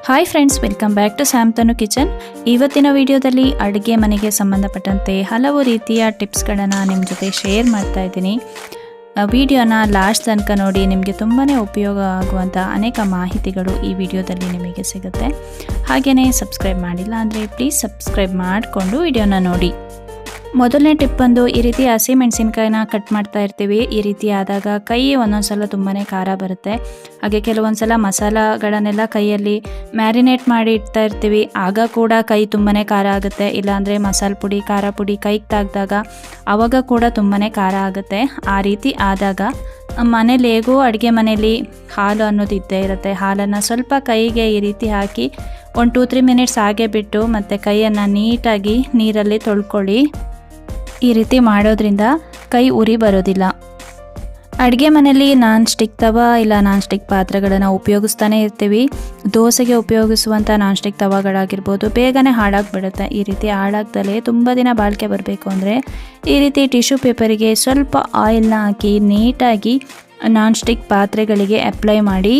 Hi friends, welcome back to Sam Tanu Kitchen. ಇವತ್ತಿನ ವಿಡಿಯೋದಲ್ಲಿ ಅಡುಗೆ ಮನೆಗೆ ಸಂಬಂಧಪಟ್ಟಂತೆ ಹಲವು ರೀತಿಯ ಟಿಪ್ಸ್ಗಳನ್ನು ನಿಮ್ಮ ಜೊತೆ ಶೇರ್ ಮಾಡ್ತಾ ಇದ್ದೀನಿ. ವಿಡಿಯೋನ ಲಾಸ್ಟ್ ತನಕ ನೋಡಿ, ನಿಮಗೆ ತುಂಬಾ ಉಪಯೋಗ ಆಗುವಂಥ ಅನೇಕ ಮಾಹಿತಿಗಳು ಈ ವಿಡಿಯೋದಲ್ಲಿ ನಿಮಗೆ ಸಿಗುತ್ತೆ. ಹಾಗೆಯೇ ಸಬ್ಸ್ಕ್ರೈಬ್ ಮಾಡಿಲ್ಲ ಅಂದರೆ ಪ್ಲೀಸ್ ಸಬ್ಸ್ಕ್ರೈಬ್ ಮಾಡಿಕೊಂಡು ವಿಡಿಯೋನ ನೋಡಿ. ಮೊದಲನೇ ಟಿಪ್ ಬಂದು, ಈ ರೀತಿ ಹಸಿಮೆಣಸಿನ್ಕಾಯಿನ ಕಟ್ ಮಾಡ್ತಾ ಇರ್ತೀವಿ. ಈ ರೀತಿ ಆದಾಗ ಕೈ ಒಂದೊಂದ್ಸಲ ತುಂಬಾ ಖಾರ ಬರುತ್ತೆ. ಹಾಗೆ ಕೆಲವೊಂದ್ಸಲ ಮಸಾಲಗಳನ್ನೆಲ್ಲ ಕೈಯಲ್ಲಿ ಮ್ಯಾರಿನೇಟ್ ಮಾಡಿ ಇಡ್ತಾ ಇರ್ತೀವಿ, ಆಗ ಕೂಡ ಕೈ ತುಂಬಾ ಖಾರ ಆಗುತ್ತೆ. ಇಲ್ಲಾಂದರೆ ಮಸಾಲೆ ಪುಡಿ, ಖಾರ ಪುಡಿ ಕೈಗೆ ತಾಗಿದಾಗ ಆವಾಗ ಕೂಡ ತುಂಬಾ ಖಾರ ಆಗುತ್ತೆ. ಆ ರೀತಿ ಆದಾಗ ಮನೇಲಿ ಹೇಗೂ ಅಡುಗೆ ಮನೇಲಿ ಹಾಲು ಅನ್ನೋದು ಇದ್ದೇ ಇರುತ್ತೆ. ಹಾಲನ್ನು ಸ್ವಲ್ಪ ಕೈಗೆ ಈ ರೀತಿ ಹಾಕಿ 1-2-3 ಮಿನಿಟ್ಸ್ ಹಾಗೆ ಬಿಟ್ಟು ಮತ್ತೆ ಕೈಯನ್ನು ನೀಟಾಗಿ ನೀರಲ್ಲಿ ತೊಳ್ಕೊಳ್ಳಿ. ಈ ರೀತಿ ಮಾಡೋದ್ರಿಂದ ಕೈ ಉರಿ ಬರೋದಿಲ್ಲ. ಅಡುಗೆ ಮನೆಯಲ್ಲಿ ನಾನ್ ಸ್ಟಿಕ್ ತವ ಇಲ್ಲ ನಾನ್ ಸ್ಟಿಕ್ ಪಾತ್ರೆಗಳನ್ನು ಉಪಯೋಗಿಸ್ತಾನೆ ಇರ್ತೀವಿ. ದೋಸೆಗೆ ಉಪಯೋಗಿಸುವಂಥ ನಾನ್ ಸ್ಟಿಕ್ ತವಗಳಾಗಿರ್ಬೋದು, ಬೇಗನೆ ಹಾಳಾಗಿಬಿಡುತ್ತೆ. ಈ ರೀತಿ ಹಾಳಾಗ್ದಲೇ ತುಂಬ ದಿನ ಬಾಳಿಕೆ ಬರಬೇಕು ಅಂದರೆ ಈ ರೀತಿ ಟಿಶ್ಯೂ ಪೇಪರಿಗೆ ಸ್ವಲ್ಪ ಆಯಿಲ್ನ ಹಾಕಿ ನೀಟಾಗಿ ನಾನ್ ಸ್ಟಿಕ್ ಪಾತ್ರೆಗಳಿಗೆ ಅಪ್ಲೈ ಮಾಡಿ.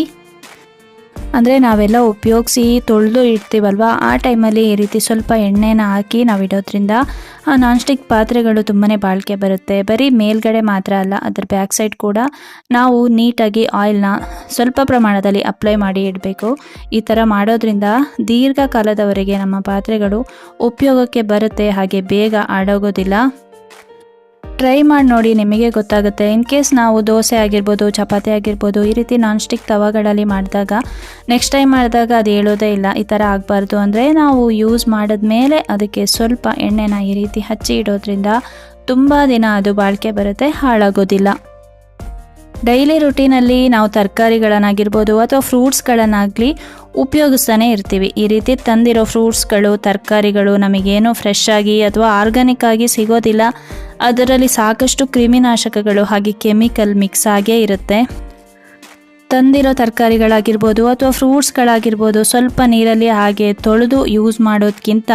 ಅಂದರೆ ನಾವೆಲ್ಲ ಉಪಯೋಗಿಸಿ ತೊಳೆದು ಇಡ್ತೀವಲ್ವ, ಆ ಟೈಮಲ್ಲಿ ಈ ರೀತಿ ಸ್ವಲ್ಪ ಎಣ್ಣೆನ ಹಾಕಿ ನಾವು ಇಡೋದ್ರಿಂದ ಆ ನಾನ್ ಸ್ಟಿಕ್ ಪಾತ್ರೆಗಳು ತುಂಬಾ ಬಾಳಿಕೆ ಬರುತ್ತೆ. ಬರೀ ಮೇಲ್ಗಡೆ ಮಾತ್ರ ಅಲ್ಲ, ಅದರ ಬ್ಯಾಕ್ ಸೈಡ್ ಕೂಡ ನಾವು ನೀಟಾಗಿ ಆಯಿಲ್ನ ಸ್ವಲ್ಪ ಪ್ರಮಾಣದಲ್ಲಿ ಅಪ್ಲೈ ಮಾಡಿ ಇಡಬೇಕು. ಈ ಥರ ಮಾಡೋದ್ರಿಂದ ದೀರ್ಘಕಾಲದವರೆಗೆ ನಮ್ಮ ಪಾತ್ರೆಗಳು ಉಪಯೋಗಕ್ಕೆ ಬರುತ್ತೆ, ಹಾಗೆ ಬೇಗ ಹಾಳಾಗೋದಿಲ್ಲ. ಟ್ರೈ ಮಾಡಿ ನೋಡಿ, ನಿಮಗೆ ಗೊತ್ತಾಗುತ್ತೆ. ಇನ್ ಕೇಸ್ ನಾವು ದೋಸೆ ಆಗಿರ್ಬೋದು, ಚಪಾತಿ ಆಗಿರ್ಬೋದು, ಈ ರೀತಿ ನಾನ್ ಸ್ಟಿಕ್ ತವಗಳಲ್ಲಿ ಮಾಡಿದಾಗ ನೆಕ್ಸ್ಟ್ ಟೈಮ್ ಮಾಡಿದಾಗ ಅದು ಹೇಳೋದೇ ಇಲ್ಲ. ಈ ಥರ ಆಗಬಾರ್ದು ಅಂದರೆ ನಾವು ಯೂಸ್ ಮಾಡಿದ್ಮೇಲೆ ಅದಕ್ಕೆ ಸ್ವಲ್ಪ ಎಣ್ಣೆನ ಈ ರೀತಿ ಹಚ್ಚಿ ಇಡೋದ್ರಿಂದ ತುಂಬ ದಿನ ಅದು ಬಾಳಿಕೆ ಬರುತ್ತೆ, ಹಾಳಾಗೋದಿಲ್ಲ. ಡೈಲಿ ರುಟೀನಲ್ಲಿ ನಾವು ತರಕಾರಿಗಳನ್ನಾಗಿರ್ಬೋದು ಅಥವಾ ಫ್ರೂಟ್ಸ್ಗಳನ್ನಾಗಲಿ ಉಪಯೋಗಿಸ್ತಾನೆ ಇರ್ತೀವಿ. ಈ ರೀತಿ ತಂದಿರೋ ಫ್ರೂಟ್ಸ್ಗಳು, ತರಕಾರಿಗಳು ನಮಗೇನು ಫ್ರೆಶ್ ಆಗಿ ಅಥವಾ ಆರ್ಗ್ಯಾನಿಕ್ ಆಗಿ ಸಿಗೋದಿಲ್ಲ. ಅದರಲ್ಲಿ ಸಾಕಷ್ಟು ಕ್ರಿಮಿನಾಶಕಗಳು ಹಾಗೆ ಕೆಮಿಕಲ್ ಮಿಕ್ಸ್ ಆಗೇ ಇರುತ್ತೆ. ತಂದಿರೋ ತರಕಾರಿಗಳಾಗಿರ್ಬೋದು ಅಥವಾ ಫ್ರೂಟ್ಸ್ಗಳಾಗಿರ್ಬೋದು ಸ್ವಲ್ಪ ನೀರಲ್ಲಿ ಹಾಗೆ ತೊಳೆದು ಯೂಸ್ ಮಾಡೋದಕ್ಕಿಂತ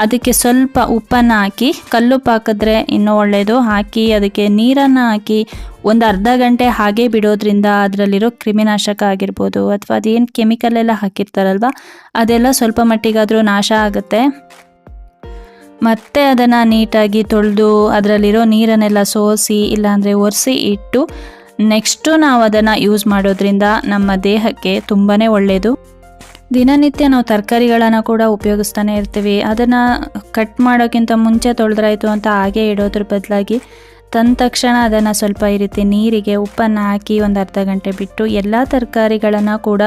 ಅದಕ್ಕೆ ಸ್ವಲ್ಪ ಉಪ್ಪನ್ನು ಹಾಕಿ, ಕಲ್ಲುಪ್ಪು ಹಾಕಿದ್ರೆ ಇನ್ನೂ ಒಳ್ಳೆಯದು, ಹಾಕಿ ಅದಕ್ಕೆ ನೀರನ್ನು ಹಾಕಿ ಒಂದು ಅರ್ಧ ಗಂಟೆ ಹಾಗೆ ಬಿಡೋದ್ರಿಂದ ಅದರಲ್ಲಿರೋ ಕ್ರಿಮಿನಾಶಕ ಆಗಿರ್ಬೋದು ಅಥವಾ ಅದೇನು ಕೆಮಿಕಲ್ ಎಲ್ಲ ಹಾಕಿರ್ತಾರಲ್ವ ಅದೆಲ್ಲ ಸ್ವಲ್ಪ ಮಟ್ಟಿಗಾದರೂ ನಾಶ ಆಗುತ್ತೆ. ಮತ್ತೆ ಅದನ್ನು ನೀಟಾಗಿ ತೊಳೆದು ಅದರಲ್ಲಿರೋ ನೀರನ್ನೆಲ್ಲ ಸೋಸಿ ಇಲ್ಲಾಂದರೆ ಒರೆಸಿ ಇಟ್ಟು ನೆಕ್ಸ್ಟು ನಾವು ಅದನ್ನು ಯೂಸ್ ಮಾಡೋದ್ರಿಂದ ನಮ್ಮ ದೇಹಕ್ಕೆ ತುಂಬಾ ಒಳ್ಳೆಯದು. ದಿನನಿತ್ಯ ನಾವು ತರಕಾರಿಗಳನ್ನು ಕೂಡ ಉಪಯೋಗಿಸ್ತಾನೆ ಇರ್ತೀವಿ. ಅದನ್ನು ಕಟ್ ಮಾಡೋಕ್ಕಿಂತ ಮುಂಚೆ ತೊಳೆದ್ರಾಯ್ತು ಅಂತ ಹಾಗೆ ಇಡೋದ್ರ ಬದಲಾಗಿ ತಂದ ತಕ್ಷಣ ಅದನ್ನು ಸ್ವಲ್ಪ ಈ ರೀತಿ ನೀರಿಗೆ ಉಪ್ಪನ್ನು ಹಾಕಿ ಒಂದು ಅರ್ಧ ಗಂಟೆ ಬಿಟ್ಟು ಎಲ್ಲ ತರಕಾರಿಗಳನ್ನು ಕೂಡ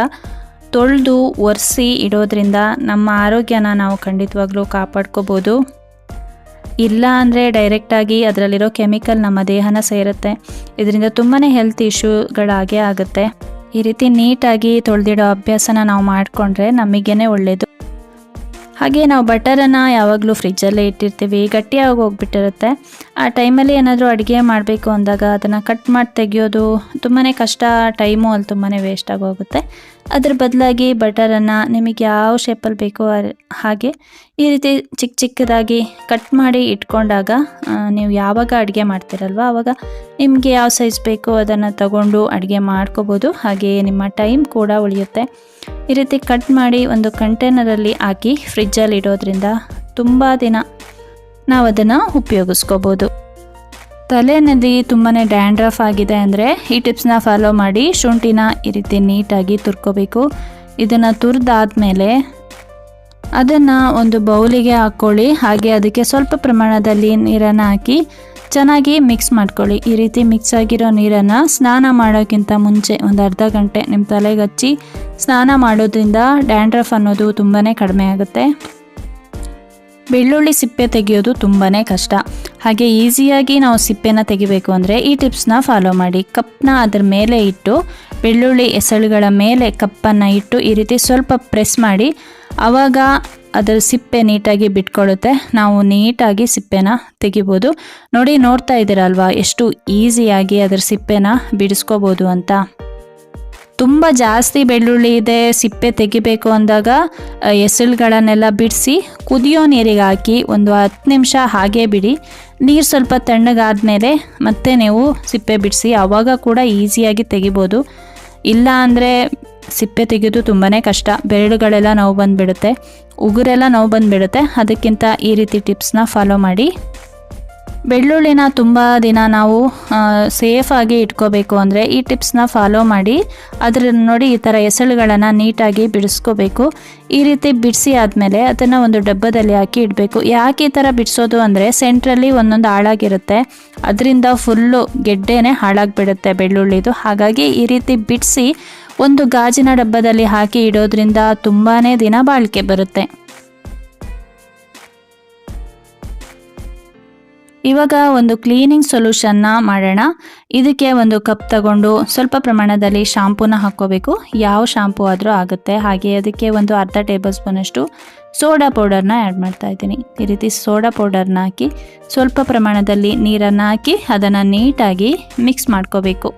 ತೊಳೆದು ಒರೆಸಿ ಇಡೋದ್ರಿಂದ ನಮ್ಮ ಆರೋಗ್ಯನ ನಾವು ಖಂಡಿತವಾಗ್ಲೂ ಕಾಪಾಡ್ಕೋಬೋದು. ಇಲ್ಲ ಅಂದರೆ ಡೈರೆಕ್ಟಾಗಿ ಅದರಲ್ಲಿರೋ ಕೆಮಿಕಲ್ ನಮ್ಮ ದೇಹನ ಸೇರುತ್ತೆ. ಇದರಿಂದ ತುಂಬಾ ಹೆಲ್ತ್ ಇಶ್ಯೂಗಳಾಗೇ ಆಗುತ್ತೆ. ಈ ರೀತಿ ನೀಟಾಗಿ ತೊಳೆದಿಡೋ ಅಭ್ಯಾಸನ ನಾವು ಮಾಡಿಕೊಂಡ್ರೆ ನಮಗೇನೆ ಒಳ್ಳೆಯದು. ಹಾಗೆ ನಾವು ಬಟರನ್ನು ಯಾವಾಗಲೂ ಫ್ರಿಜ್ಜಲ್ಲೇ ಇಟ್ಟಿರ್ತೀವಿ, ಗಟ್ಟಿಯಾಗಿ ಹೋಗ್ಬಿಟ್ಟಿರುತ್ತೆ. ಆ ಟೈಮಲ್ಲಿ ಏನಾದರೂ ಅಡುಗೆ ಮಾಡಬೇಕು ಅಂದಾಗ ಅದನ್ನು ಕಟ್ ಮಾಡಿ ತೆಗೆಯೋದು ತುಂಬಾ ಕಷ್ಟ, ಟೈಮು ಅಲ್ಲಿ ತುಂಬಾ ವೇಸ್ಟ್ ಆಗೋಗುತ್ತೆ. ಅದ್ರ ಬದಲಾಗಿ ಬಟರನ್ನು ನಿಮಗೆ ಯಾವ ಶೇಪಲ್ಲಿ ಬೇಕೋ ಹಾಗೆ ಈ ರೀತಿ ಚಿಕ್ಕ ಚಿಕ್ಕದಾಗಿ ಕಟ್ ಮಾಡಿ ಇಟ್ಕೊಂಡಾಗ ನೀವು ಯಾವಾಗ ಅಡುಗೆ ಮಾಡ್ತೀರಲ್ವ ಆವಾಗ ನಿಮಗೆ ಯಾವ ಸೈಜ್ ಬೇಕೋ ಅದನ್ನು ತಗೊಂಡು ಅಡುಗೆ ಮಾಡ್ಕೋಬೋದು. ಹಾಗೆ ನಿಮ್ಮ ಟೈಮ್ ಕೂಡ ಉಳಿಯುತ್ತೆ. ಈ ರೀತಿ ಕಟ್ ಮಾಡಿ ಒಂದು ಕಂಟೈನರಲ್ಲಿ ಹಾಕಿ ಫ್ರಿಜ್ಜಲ್ಲಿ ಇಡೋದ್ರಿಂದ ತುಂಬ ದಿನ ನಾವು ಅದನ್ನು ಉಪಯೋಗಿಸ್ಕೋಬೋದು. ತಲೆಯಲ್ಲಿ ತುಂಬಾ ಡ್ಯಾಂಡ್ರಫ್ ಆಗಿದೆ ಅಂದರೆ ಈ ಟಿಪ್ಸ್ನ ಫಾಲೋ ಮಾಡಿ. ಶುಂಠಿನ ಈ ರೀತಿ ನೀಟಾಗಿ ತುರ್ಕೋಬೇಕು. ಇದನ್ನು ತುರಿದಾದ್ಮೇಲೆ ಅದನ್ನು ಒಂದು ಬೌಲಿಗೆ ಹಾಕ್ಕೊಳ್ಳಿ. ಹಾಗೆ ಅದಕ್ಕೆ ಸ್ವಲ್ಪ ಪ್ರಮಾಣದಲ್ಲಿ ನೀರನ್ನು ಹಾಕಿ ಚೆನ್ನಾಗಿ ಮಿಕ್ಸ್ ಮಾಡ್ಕೊಳ್ಳಿ. ಈ ರೀತಿ ಮಿಕ್ಸ್ ಆಗಿರೋ ನೀರನ್ನು ಸ್ನಾನ ಮಾಡೋಕ್ಕಿಂತ ಮುಂಚೆ ಒಂದು ಅರ್ಧ ಗಂಟೆ ನಿಮ್ಮ ತಲೆಗೆ ಹಚ್ಚಿ ಸ್ನಾನ ಮಾಡೋದ್ರಿಂದ ಡ್ಯಾಂಡ್ರಫ್ ಅನ್ನೋದು ತುಂಬಾ ಕಡಿಮೆ ಆಗುತ್ತೆ. ಬೆಳ್ಳುಳ್ಳಿ ಸಿಪ್ಪೆ ತೆಗೆಯೋದು ತುಂಬಾ ಕಷ್ಟ. ಹಾಗೆ ಈಸಿಯಾಗಿ ನಾವು ಸಿಪ್ಪೆನ ತೆಗಿಬೇಕು ಅಂದರೆ ಈ ಟಿಪ್ಸ್ನ ಫಾಲೋ ಮಾಡಿ. ಕಪ್ಪನ್ನ ಅದರ ಮೇಲೆ ಇಟ್ಟು ಬೆಳ್ಳುಳ್ಳಿ ಎಸಳುಗಳ ಮೇಲೆ ಕಪ್ಪನ್ನು ಇಟ್ಟು ಈ ರೀತಿ ಸ್ವಲ್ಪ ಪ್ರೆಸ್ ಮಾಡಿ, ಆವಾಗ ಅದರ ಸಿಪ್ಪೆ ನೀಟಾಗಿ ಬಿಟ್ಕೊಳ್ಳುತ್ತೆ. ನಾವು ನೀಟಾಗಿ ಸಿಪ್ಪೆನ ತೆಗಿಬೋದು. ನೋಡಿ, ನೋಡ್ತಾ ಇದ್ದೀರಲ್ವಾ ಎಷ್ಟು ಈಸಿಯಾಗಿ ಅದರ ಸಿಪ್ಪೆನ ಬಿಡಿಸ್ಕೋಬೋದು ಅಂತ. ತುಂಬ ಜಾಸ್ತಿ ಬೆಳ್ಳುಳ್ಳಿ ಇದೆ, ಸಿಪ್ಪೆ ತೆಗಿಬೇಕು ಅಂದಾಗ ಎಸಳುಗಳನ್ನೆಲ್ಲ ಬಿಡಿಸಿ ಕುದಿಯೋ ನೀರಿಗೆ ಹಾಕಿ ಒಂದು 10 ನಿಮಿಷ ಹಾಗೆ ಬಿಡಿ. ನೀರು ಸ್ವಲ್ಪ ತಣ್ಣಗಾದ್ಮೇಲೆ ಮತ್ತೆ ನೀವು ಸಿಪ್ಪೆ ಬಿಡಿಸಿ, ಆವಾಗ ಕೂಡ ಈಸಿಯಾಗಿ ತೆಗಿಬೋದು. ಇಲ್ಲ ಅಂದರೆ ಸಿಪ್ಪೆ ತೆಗೆಯೋದು ತುಂಬಾ ಕಷ್ಟ. ಬೆರಳುಗಳೆಲ್ಲ ನೋವು ಬಂದುಬಿಡುತ್ತೆ, ಉಗುರೆಲ್ಲ ನೋವು ಬಂದುಬಿಡುತ್ತೆ. ಅದಕ್ಕಿಂತ ಈ ರೀತಿ ಟಿಪ್ಸ್ನ ಫಾಲೋ ಮಾಡಿ. ಬೆಳ್ಳುಳ್ಳಿನ ತುಂಬ ದಿನ ನಾವು ಸೇಫಾಗಿ ಇಟ್ಕೋಬೇಕು ಅಂದರೆ ಈ ಟಿಪ್ಸ್ನ ಫಾಲೋ ಮಾಡಿ. ಅದರ ನೋಡಿ ಈ ಥರ ಎಸಳುಗಳನ್ನು ನೀಟಾಗಿ ಬಿಡಿಸ್ಕೋಬೇಕು. ಈ ರೀತಿ ಬಿಡಿಸಿ ಆದಮೇಲೆ ಅದನ್ನು ಒಂದು ಡಬ್ಬದಲ್ಲಿ ಹಾಕಿ ಇಡಬೇಕು. ಯಾಕೆ ಈ ಥರ ಬಿಡಿಸೋದು ಅಂದರೆ ಸೆಂಟ್ರಲ್ಲಿ ಒಂದೊಂದು ಹಾಳಾಗಿರುತ್ತೆ, ಅದರಿಂದ ಫುಲ್ಲು ಗೆಡ್ಡೆನೇ ಹಾಳಾಗಿಬಿಡುತ್ತೆ ಬೆಳ್ಳುಳ್ಳಿದು. ಹಾಗಾಗಿ ಈ ರೀತಿ ಬಿಡಿಸಿ ಒಂದು ಗಾಜಿನ ಡಬ್ಬದಲ್ಲಿ ಹಾಕಿ ಇಡೋದ್ರಿಂದ ತುಂಬಾ ದಿನ ಬಾಳಿಕೆ ಬರುತ್ತೆ. ಇವಾಗ ಒಂದು ಕ್ಲೀನಿಂಗ್ ಸೊಲ್ಯೂಷನ್ನ ಮಾಡೋಣ. ಇದಕ್ಕೆ ಒಂದು ಕಪ್ ತಗೊಂಡು ಸ್ವಲ್ಪ ಪ್ರಮಾಣದಲ್ಲಿ ಶಾಂಪೂನ ಹಾಕ್ಕೋಬೇಕು. ಯಾವ ಶಾಂಪೂ ಆದರೂ ಆಗುತ್ತೆ. ಹಾಗೆ ಅದಕ್ಕೆ ಒಂದು ಅರ್ಧ ಟೇಬಲ್ ಸ್ಪೂನಷ್ಟು ಸೋಡಾ ಪೌಡರ್ನ ಆ್ಯಡ್ ಮಾಡ್ತಾ ಇದ್ದೀನಿ. ಈ ರೀತಿ ಸೋಡಾ ಪೌಡರ್ನ ಹಾಕಿ ಸ್ವಲ್ಪ ಪ್ರಮಾಣದಲ್ಲಿ ನೀರನ್ನು ಹಾಕಿ ಅದನ್ನು ನೀಟಾಗಿ ಮಿಕ್ಸ್ ಮಾಡ್ಕೋಬೇಕು.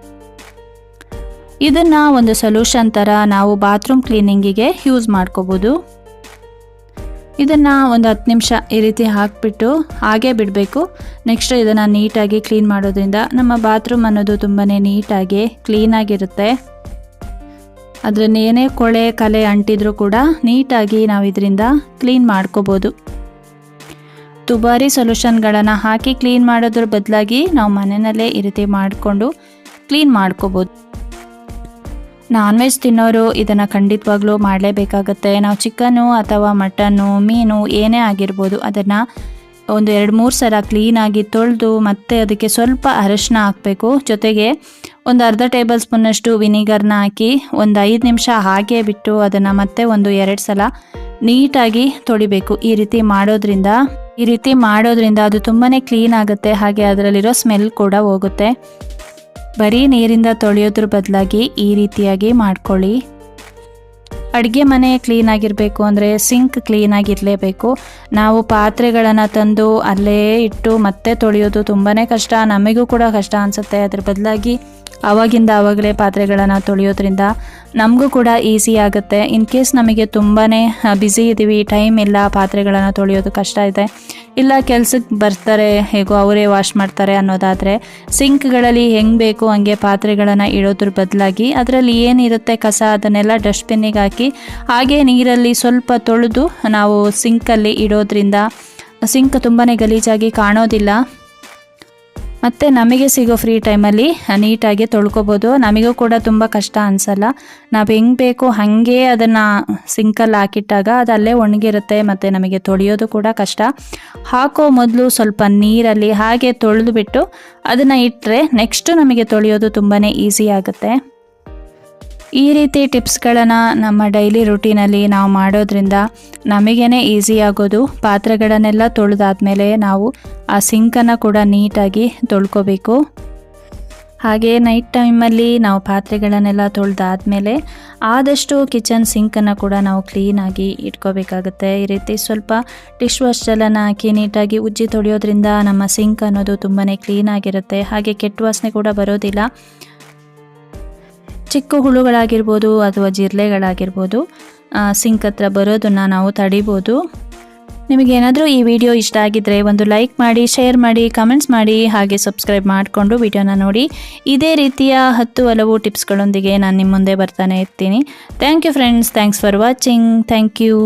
ಇದನ್ನು ಒಂದು ಸೊಲ್ಯೂಷನ್ ಥರ ನಾವು ಬಾತ್ರೂಮ್ ಕ್ಲೀನಿಂಗಿಗೆ ಯೂಸ್ ಮಾಡ್ಕೋಬೋದು. ಇದನ್ನು ಒಂದು 10 ನಿಮಿಷ ಈ ರೀತಿ ಹಾಕಿಬಿಟ್ಟು ಹಾಗೇ ಬಿಡಬೇಕು. ನೆಕ್ಸ್ಟ್ ಇದನ್ನು ನೀಟಾಗಿ ಕ್ಲೀನ್ ಮಾಡೋದ್ರಿಂದ ನಮ್ಮ ಬಾತ್ರೂಮ್ ಅನ್ನೋದು ತುಂಬಾ ನೀಟಾಗಿ ಕ್ಲೀನಾಗಿರುತ್ತೆ. ಅದರಲ್ಲಿ ಏನೇ ಕೊಳೆ ಕಲೆ ಅಂಟಿದ್ರೂ ಕೂಡ ನೀಟಾಗಿ ನಾವು ಇದರಿಂದ ಕ್ಲೀನ್ ಮಾಡ್ಕೋಬೋದು. ದುಬಾರಿ ಸೊಲ್ಯೂಷನ್ಗಳನ್ನು ಹಾಕಿ ಕ್ಲೀನ್ ಮಾಡೋದ್ರ ಬದಲಾಗಿ ನಾವು ಮನೆಯಲ್ಲೇ ಈ ರೀತಿ ಮಾಡಿಕೊಂಡು ಕ್ಲೀನ್ ಮಾಡ್ಕೋಬೋದು. ನಾನ್ ವೆಜ್ ತಿನ್ನೋರು ಇದನ್ನು ಖಂಡಿತವಾಗ್ಲೂ ಮಾಡಲೇಬೇಕಾಗತ್ತೆ. ನಾವು ಚಿಕನ್ನು ಅಥವಾ ಮಟನ್ನು, ಮೀನು ಏನೇ ಆಗಿರ್ಬೋದು, ಅದನ್ನು ಒಂದು 2-3 ಸಲ ಕ್ಲೀನಾಗಿ ತೊಳೆದು ಮತ್ತೆ ಅದಕ್ಕೆ ಸ್ವಲ್ಪ ಅರಿಶಿನ ಹಾಕಬೇಕು. ಜೊತೆಗೆ ಒಂದು ಅರ್ಧ ಟೇಬಲ್ ಸ್ಪೂನಷ್ಟು ವಿನಿಗರ್ನ ಹಾಕಿ ಒಂದು 5 ನಿಮಿಷ ಹಾಗೆ ಬಿಟ್ಟು ಅದನ್ನು ಮತ್ತೆ ಒಂದು 2 ಸಲ ನೀಟಾಗಿ ತೊಳಿಬೇಕು. ಈ ರೀತಿ ಮಾಡೋದ್ರಿಂದ ಅದು ತುಂಬಾ ಕ್ಲೀನ್ ಆಗುತ್ತೆ. ಹಾಗೆ ಅದರಲ್ಲಿರೋ ಸ್ಮೆಲ್ ಕೂಡ ಹೋಗುತ್ತೆ. ಬರೀ ನೀರಿಂದ ತೊಳೆಯೋದ್ರ ಬದಲಾಗಿ ಈ ರೀತಿಯಾಗಿ ಮಾಡ್ಕೊಳ್ಳಿ. ಅಡುಗೆ ಮನೆ ಕ್ಲೀನಾಗಿರಬೇಕು ಅಂದರೆ ಸಿಂಕ್ ಕ್ಲೀನಾಗಿರಲೇಬೇಕು. ನಾವು ಪಾತ್ರೆಗಳನ್ನು ತಂದು ಅಲ್ಲೇ ಇಟ್ಟು ಮತ್ತೆ ತೊಳೆಯೋದು ತುಂಬಾ ಕಷ್ಟ, ನಮಗೂ ಕೂಡ ಕಷ್ಟ ಅನಿಸುತ್ತೆ. ಅದ್ರ ಬದಲಾಗಿ ಆವಾಗಲೇ ಪಾತ್ರೆಗಳನ್ನು ತೊಳೆಯೋದ್ರಿಂದ ನಮಗೂ ಕೂಡ ಈಸಿ ಆಗುತ್ತೆ. ಇನ್ ಕೇಸ್ ನಮಗೆ ತುಂಬಾ ಬ್ಯುಸಿ ಇದ್ದೀವಿ, ಟೈಮ್ ಇಲ್ಲ, ಪಾತ್ರೆಗಳನ್ನು ತೊಳೆಯೋದು ಕಷ್ಟ ಇದೆ, ಇಲ್ಲ ಕೆಲ್ಸಕ್ಕೆ ಬರ್ತಾರೆ ಹೇಗೋ ಅವರೇ ವಾಶ್ ಮಾಡ್ತಾರೆ ಅನ್ನೋದಾದರೆ ಸಿಂಕ್ಗಳಲ್ಲಿ ಹೆಂಗೆ ಬೇಕು ಹಂಗೆ ಪಾತ್ರೆಗಳನ್ನು ಇಡೋದ್ರ ಬದಲಾಗಿ ಅದರಲ್ಲಿ ಏನಿರುತ್ತೆ ಕಸ ಅದನ್ನೆಲ್ಲ ಡಸ್ಟ್ಬಿನ್ನಿಗೆ ಹಾಕಿ ಹಾಗೆ ನೀರಲ್ಲಿ ಸ್ವಲ್ಪ ತೊಳೆದು ನಾವು ಸಿಂಕಲ್ಲಿ ಇಡೋದ್ರಿಂದ ಸಿಂಕ್ ತುಂಬಾ ಗಲೀಜಾಗಿ ಕಾಣೋದಿಲ್ಲ. ಮತ್ತು ನಮಗೆ ಸಿಗೋ ಫ್ರೀ ಟೈಮಲ್ಲಿ ನೀಟಾಗಿ ತೊಳ್ಕೊಬೋದು. ನಮಗೂ ಕೂಡ ತುಂಬ ಕಷ್ಟ ಅನಿಸಲ್ಲ. ನಾವು ಹೆಂಗೆ ಬೇಕು ಹಾಗೆ ಅದನ್ನು ಸಿಂಕಲ್ಲಿ ಹಾಕಿಟ್ಟಾಗ ಅದು ಅಲ್ಲೇ ಒಣಗಿರುತ್ತೆ ಮತ್ತು ನಮಗೆ ತೊಳೆಯೋದು ಕೂಡ ಕಷ್ಟ. ಹಾಕೋ ಮೊದಲು ಸ್ವಲ್ಪ ನೀರಲ್ಲಿ ಹಾಗೆ ತೊಳೆದು ಬಿಟ್ಟು ಅದನ್ನು ಇಟ್ಟರೆ ನೆಕ್ಸ್ಟು ನಮಗೆ ತೊಳೆಯೋದು ತುಂಬಾ ಈಸಿ ಆಗುತ್ತೆ. ಈ ರೀತಿ ಟಿಪ್ಸ್ಗಳನ್ನು ನಮ್ಮ ಡೈಲಿ ರುಟೀನಲ್ಲಿ ನಾವು ಮಾಡೋದ್ರಿಂದ ನಮಗೇ ಈಸಿ ಆಗೋದು. ಪಾತ್ರೆಗಳನ್ನೆಲ್ಲ ತೊಳೆದಾದ್ಮೇಲೆ ನಾವು ಆ ಸಿಂಕನ್ನು ಕೂಡ ನೀಟಾಗಿ ತೊಳ್ಕೊಬೇಕು. ಹಾಗೆ ನೈಟ್ ಟೈಮಲ್ಲಿ ನಾವು ಪಾತ್ರೆಗಳನ್ನೆಲ್ಲ ತೊಳೆದಾದ್ಮೇಲೆ ಆದಷ್ಟು ಕಿಚನ್ ಸಿಂಕನ್ನು ಕೂಡ ನಾವು ಕ್ಲೀನಾಗಿ ಇಟ್ಕೋಬೇಕಾಗುತ್ತೆ. ಈ ರೀತಿ ಸ್ವಲ್ಪ ಡಿಶ್ ವಾಶ್ ಜೆಲ್ಲನ್ನು ಹಾಕಿ ನೀಟಾಗಿ ಉಜ್ಜಿ ತೊಳೆಯೋದ್ರಿಂದ ನಮ್ಮ ಸಿಂಕ್ ಅನ್ನೋದು ತುಂಬಾ ಕ್ಲೀನಾಗಿರುತ್ತೆ. ಹಾಗೆ ಕೆಟ್ಟ ವಾಸನೆ ಕೂಡ ಬರೋದಿಲ್ಲ. ಚಿಕ್ಕ ಹುಳುಗಳಾಗಿರ್ಬೋದು ಅಥವಾ ಜಿರಳೆಗಳಾಗಿರ್ಬೋದು ಸಿಂಕ್ ಹತ್ರ ಬರೋದನ್ನು ನಾವು ತಡಿಬೋದು. ನಿಮಗೇನಾದರೂ ಈ ವಿಡಿಯೋ ಇಷ್ಟ ಆಗಿದ್ದರೆ ಒಂದು ಲೈಕ್ ಮಾಡಿ, ಶೇರ್ ಮಾಡಿ, ಕಮೆಂಟ್ಸ್ ಮಾಡಿ, ಹಾಗೆ ಸಬ್ಸ್ಕ್ರೈಬ್ ಮಾಡಿಕೊಂಡು ವಿಡಿಯೋನ ನೋಡಿ. ಇದೇ ರೀತಿಯ 10 ಹಲವು ಟಿಪ್ಸ್ಗಳೊಂದಿಗೆ ನಾನು ನಿಮ್ಮ ಮುಂದೆ ಬರ್ತಾನೆ ಇರ್ತೀನಿ. Thank you friends, thanks for watching. Thank you.